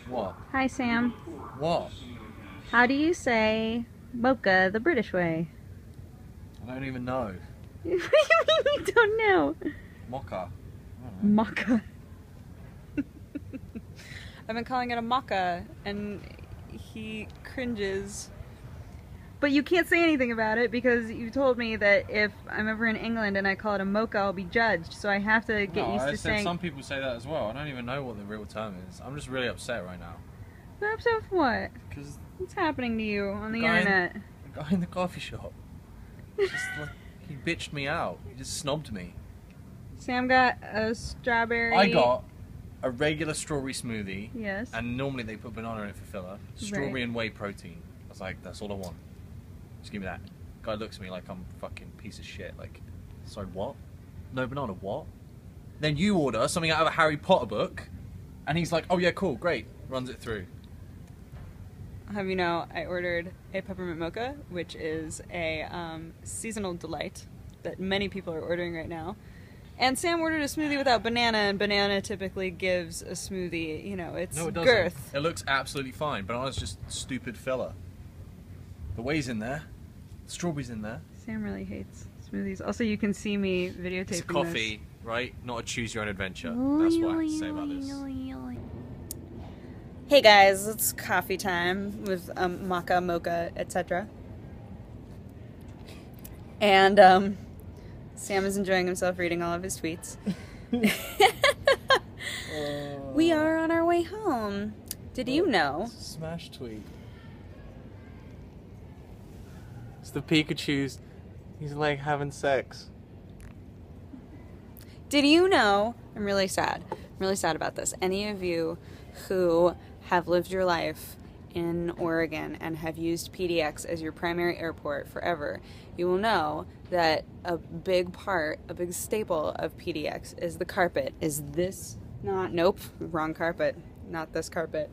What? Hi, Sam. What? How do you say mocha the British way? I don't even know. What do you mean you don't know? Mocha. I don't know. Mocha. I've been calling it a mocha, and he cringes. But you can't say anything about it because you told me that if I'm ever in England and I call it a mocha, I'll be judged. So I have to get used to saying. Some people say that as well. I don't even know what the real term is. I'm just really upset right now. Upset with what? Because what's happening to you on the internet? The guy in the coffee shop. Just like, he bitched me out. He just snobbed me. Sam got a strawberry. I got a regular strawberry smoothie. Yes. And normally they put banana in it for filler. Strawberry and whey protein. I was like, that's all I want. Just give me that. Guy looks at me like I'm a fucking piece of shit. Like, sorry, what? No banana, what? Then you order something out of a Harry Potter book, and he's like, oh yeah, cool, great. Runs it through. Have you know, I ordered a peppermint mocha, which is a seasonal delight that many people are ordering right now. And Sam ordered a smoothie without banana, and banana typically gives a smoothie, you know, it's girth. It looks absolutely fine. Banana's just stupid filler. The whey's in there. The strawberry's in there. Sam really hates smoothies. Also, you can see me videotaping It's a coffee, right? Not a choose-your-own adventure. That's what I have to say about this. Hey guys, it's coffee time with maca, mocha, etc. And Sam is enjoying himself reading all of his tweets. We are on our way home. Did you know? Smash tweet. It's the Pikachu's. He's like having sex. Did you know? I'm really sad. I'm really sad about this. Any of you who have lived your life in Oregon and have used PDX as your primary airport forever, you will know that a big staple of PDX is the carpet. Is this not? Nope, wrong carpet. Not this carpet.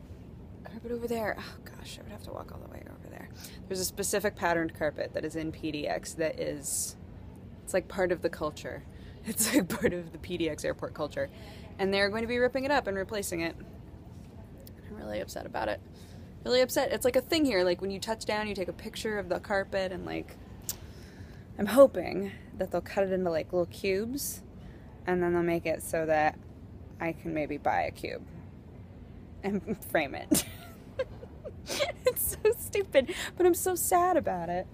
Carpet over there. Oh gosh, I would have to walk all the way over there. There's a specific patterned carpet that is in PDX that is, it's like part of the culture. It's like part of the PDX airport culture. And they're going to be ripping it up and replacing it. I'm really upset about it. Really upset. It's like a thing here. Like when you touch down, you take a picture of the carpet and like, I'm hoping that they'll cut it into like little cubes and then they'll make it so that I can maybe buy a cube and frame it. It's so stupid, but I'm so sad about it.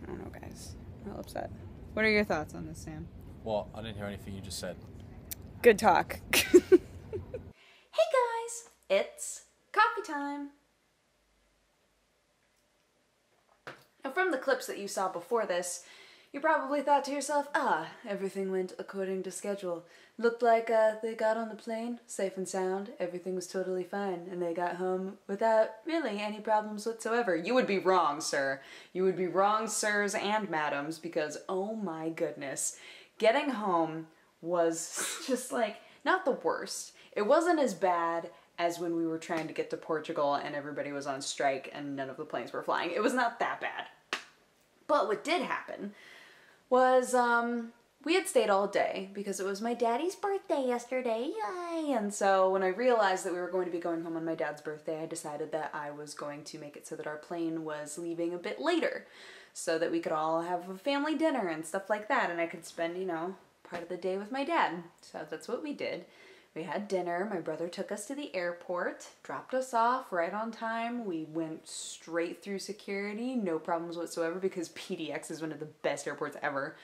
I don't know, guys. I'm real upset. What are your thoughts on this, Sam? What? I didn't hear anything you just said. Good talk. Hey guys, it's coffee time. Now from the clips that you saw before this, you probably thought to yourself, everything went according to schedule. Looked like they got on the plane, safe and sound, everything was totally fine, and they got home without really any problems whatsoever. You would be wrong, sir. You would be wrong, sirs and madams, because oh my goodness, getting home was just like, not the worst. It wasn't as bad as when we were trying to get to Portugal and everybody was on strike and none of the planes were flying. It was not that bad. But what did happen was, we had stayed all day because it was my daddy's birthday yesterday, yay! And so when I realized that we were going to be going home on my dad's birthday, I decided that I was going to make it so that our plane was leaving a bit later so that we could all have a family dinner and stuff like that, and I could spend, you know, part of the day with my dad. So that's what we did. We had dinner, my brother took us to the airport, dropped us off right on time. We went straight through security, no problems whatsoever, because PDX is one of the best airports ever.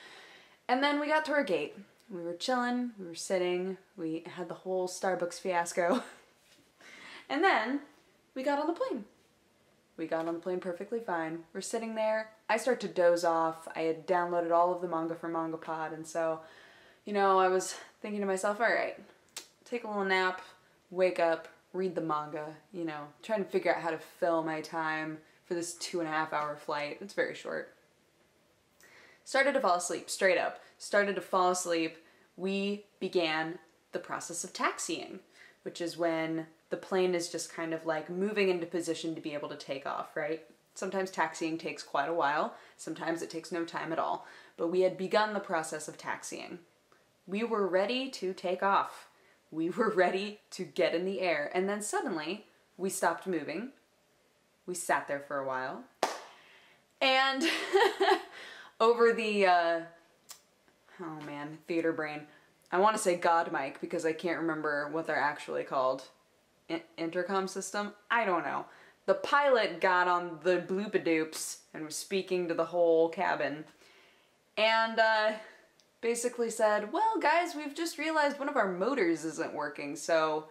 And then we got to our gate. We were chilling, we were sitting, we had the whole Starbucks fiasco. And then we got on the plane. We got on the plane perfectly fine. We're sitting there. I start to doze off. I had downloaded all of the manga from MangaPod, and so, you know, I was thinking to myself, all right, take a little nap, wake up, read the manga, you know, trying to figure out how to fill my time for this 2.5-hour flight. It's very short. Started to fall asleep, straight up. Started to fall asleep. We began the process of taxiing, which is when the plane is just kind of like moving into position to be able to take off, right? Sometimes taxiing takes quite a while. Sometimes it takes no time at all. But we had begun the process of taxiing. We were ready to take off. We were ready to get in the air. And then suddenly we stopped moving. We sat there for a while. And over the, oh man, theater brain. I want to say God mic because I can't remember what they're actually called. Intercom system? I don't know. The pilot got on the bloopadoops and was speaking to the whole cabin. And basically said, well guys, we've just realized one of our motors isn't working, so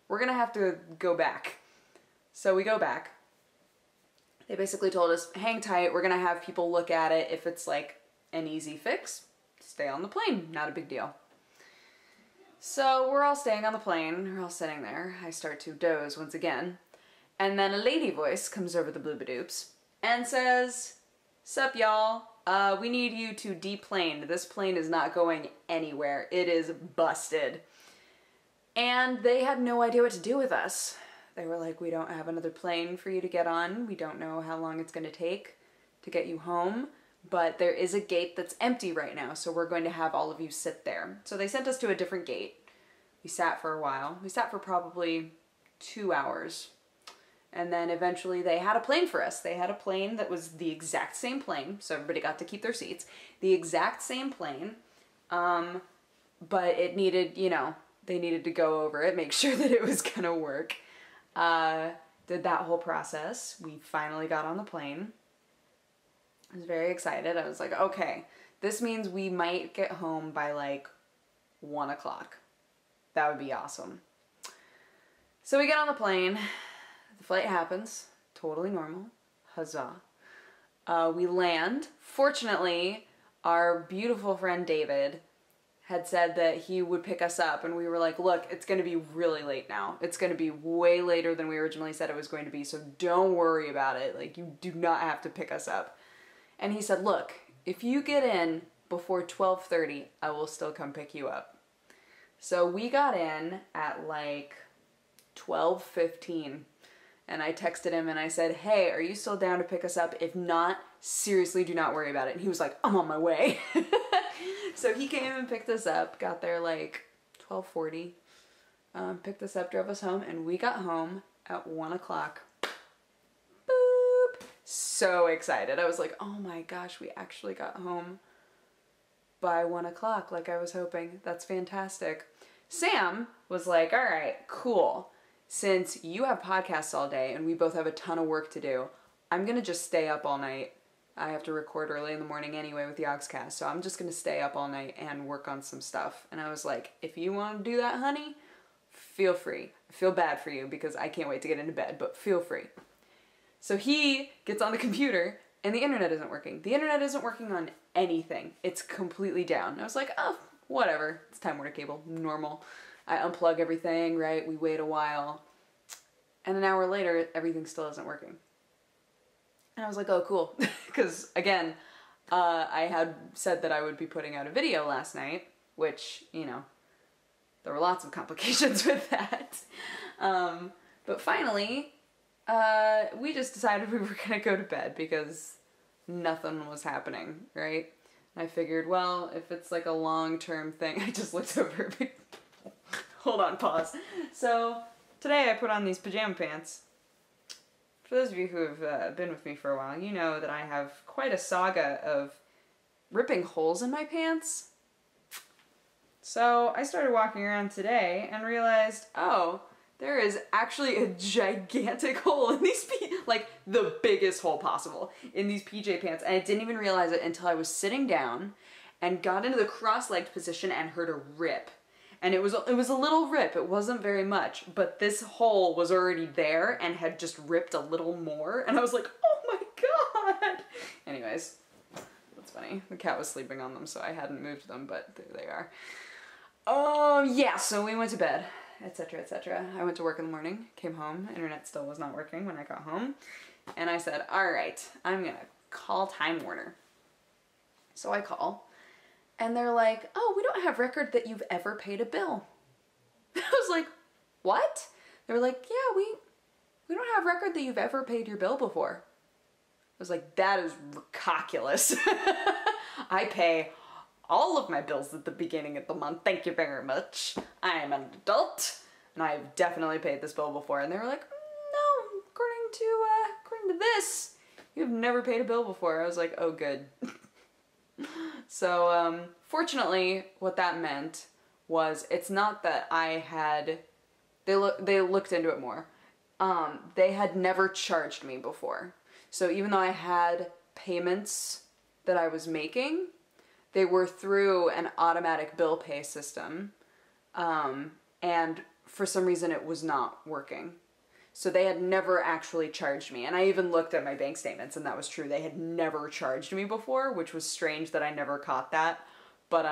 we're gonna have to go back. So we go back. They basically told us, hang tight, we're gonna have people look at it. If it's like an easy fix, stay on the plane, not a big deal. So we're all staying on the plane, we're all sitting there. I start to doze once again. And then a lady voice comes over the bloobadoops and says, sup y'all, we need you to deplane. This plane is not going anywhere. It is busted. And they had no idea what to do with us. They were like, we don't have another plane for you to get on. We don't know how long it's gonna take to get you home, but there is a gate that's empty right now, so we're going to have all of you sit there. So they sent us to a different gate. We sat for a while. We sat for probably 2 hours. And then eventually they had a plane for us. They had a plane that was the exact same plane, so everybody got to keep their seats. The exact same plane, but it needed, you know, they needed to go over it, make sure that it was gonna work. Did that whole process. We finally got on the plane. I was very excited. I was like, okay, this means we might get home by like 1 o'clock. That would be awesome. So we get on the plane. The flight happens, totally normal, huzzah. We land. Fortunately, our beautiful friend David had said that he would pick us up, and we were like, look, it's gonna be really late now. It's gonna be way later than we originally said it was going to be, so don't worry about it. Like, you do not have to pick us up. And he said, look, if you get in before 12:30, I will still come pick you up. So we got in at like 12:15. And I texted him and I said, hey, are you still down to pick us up? If not, seriously, do not worry about it. And he was like, I'm on my way. So he came and picked us up, got there like 12:40, picked us up, drove us home, and we got home at 1 o'clock. Boop. So excited. I was like, oh my gosh, we actually got home by 1 o'clock like I was hoping. That's fantastic. Sam was like, all right, cool. Since you have podcasts all day and we both have a ton of work to do, I'm gonna just stay up all night. I have to record early in the morning anyway with the Oxcast, so I'm just gonna stay up all night and work on some stuff. And I was like, if you want to do that, honey, feel free. I feel bad for you because I can't wait to get into bed, but feel free. So he gets on the computer and the internet isn't working. The internet isn't working on anything. It's completely down. And I was like, oh, whatever. It's Time Warner Cable, normal. I unplug everything, right? We wait a while. And an hour later, everything still isn't working. And I was like, oh, cool. Because, again, I had said that I would be putting out a video last night, which, you know, there were lots of complications with that. But finally, we just decided we were going to go to bed because nothing was happening, right? And I figured, well, if it's like a long-term thing, I just looked over at people. Hold on, pause. So, today I put on these pajama pants. For those of you who have been with me for a while, you know that I have quite a saga of ripping holes in my pants. So, I started walking around today and realized, oh, there is actually a gigantic hole in these like the biggest hole possible in these PJ pants, and I didn't even realize it until I was sitting down and got into the cross-legged position and heard a rip. And it was a little rip, it wasn't very much, but this hole was already there and had just ripped a little more, and I was like, oh my god! Anyways, that's funny. The cat was sleeping on them, so I hadn't moved them, but there they are. Yeah, so we went to bed, etc., etc. I went to work in the morning, came home, internet still was not working when I got home, and I said, alright, I'm gonna call Time Warner. So I call. And they're like, oh, we don't have record that you've ever paid a bill. I was like, what? They were like, yeah, we don't have record that you've ever paid your bill before. I was like, that is ridiculous. I pay all of my bills at the beginning of the month. Thank you very much. I am an adult, and I've definitely paid this bill before. And they were like, no, according to this, you've never paid a bill before. I was like, oh, good. So, fortunately, what that meant was it's not that I had, they looked into it more. They had never charged me before. So even though I had payments that I was making, they were through an automatic bill pay system. And for some reason it was not working. So they had never actually charged me. And I even looked at my bank statements and that was true. They had never charged me before, which was strange that I never caught that. But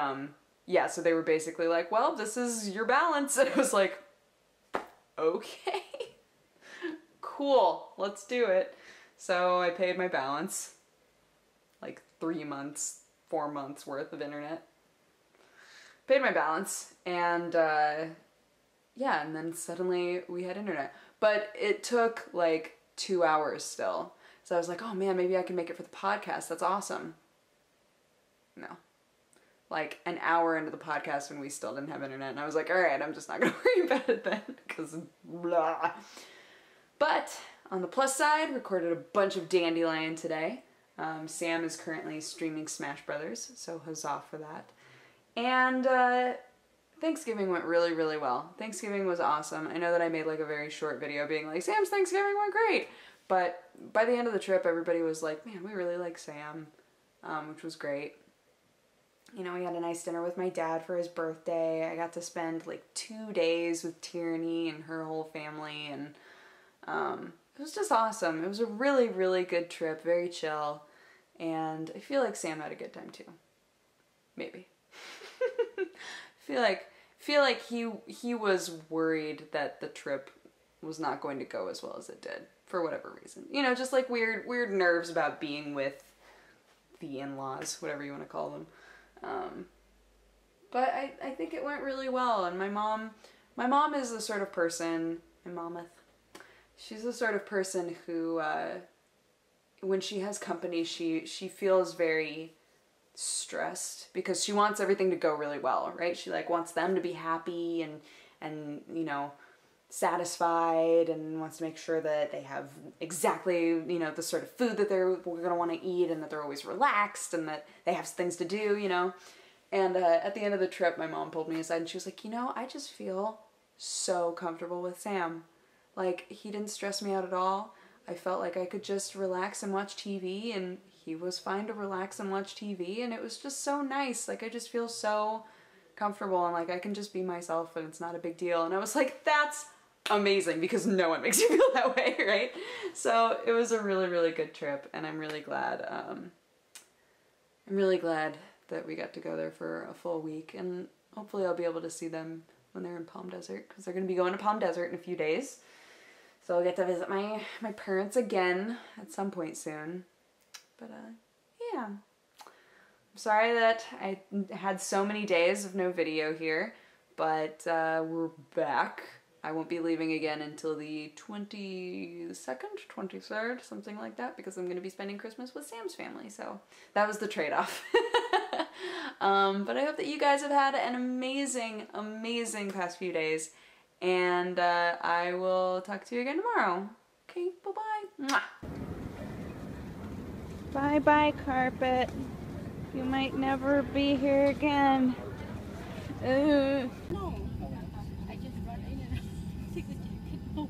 yeah, so they were basically like, well, this is your balance. And I was like, okay, cool, let's do it. So I paid my balance, like 3 months, 4 months worth of internet. Paid my balance, and yeah, and then suddenly we had internet. But it took like 2 hours still. So I was like, oh man, maybe I can make it for the podcast. That's awesome. No. Like an hour into the podcast when we still didn't have internet, and I was like, all right, I'm just not gonna worry about it then, because blah. But on the plus side, recorded a bunch of Dandelion today. Sam is currently streaming Smash Brothers, so huzzah for that. And Thanksgiving went really, really well. Thanksgiving was awesome. I know that I made like a very short video being like, Sam's Thanksgiving went great. But by the end of the trip, everybody was like, man, we really like Sam, which was great. You know, we had a nice dinner with my dad for his birthday. I got to spend like 2 days with Tierney and her whole family, and it was just awesome. It was a really, really good trip, very chill, and I feel like Sam had a good time too. Maybe. feel like he was worried that the trip was not going to go as well as it did for whatever reason. You know, just like weird nerves about being with the in-laws, whatever you want to call them. But I think it went really well, and my mom is the sort of person, and Mammoth, she's the sort of person who, when she has company, she feels very stressed because she wants everything to go really well, right? She like wants them to be happy and you know, satisfied, and wants to make sure that they have exactly, you know, the sort of food that we're gonna want to eat, and that they're always relaxed, and that they have things to do, you know. And at the end of the trip, my mom pulled me aside and she was like, you know, I just feel so comfortable with Sam. Like, he didn't stress me out at all. I felt like I could just relax and watch TV, and he was fine to relax and watch TV, and it was just so nice. Like, I just feel so comfortable, and like I can just be myself, and it's not a big deal. And I was like, that's amazing, because no one makes you feel that way, right? So it was a really, really good trip, and I'm really glad that we got to go there for a full week, and hopefully I'll be able to see them when they're in Palm Desert, because they're going to be going to Palm Desert in a few days. So I'll get to visit my parents again at some point soon. But yeah. I'm sorry that I had so many days of no video here, but we're back. I won't be leaving again until the 22nd, 23rd, something like that, because I'm going to be spending Christmas with Sam's family, so that was the trade-off. But I hope that you guys have had an amazing, amazing past few days, and I will talk to you again tomorrow. Okay, bye-bye. Mwah. Bye-bye, carpet. You might never be here again. No, I just run in and take the jacket.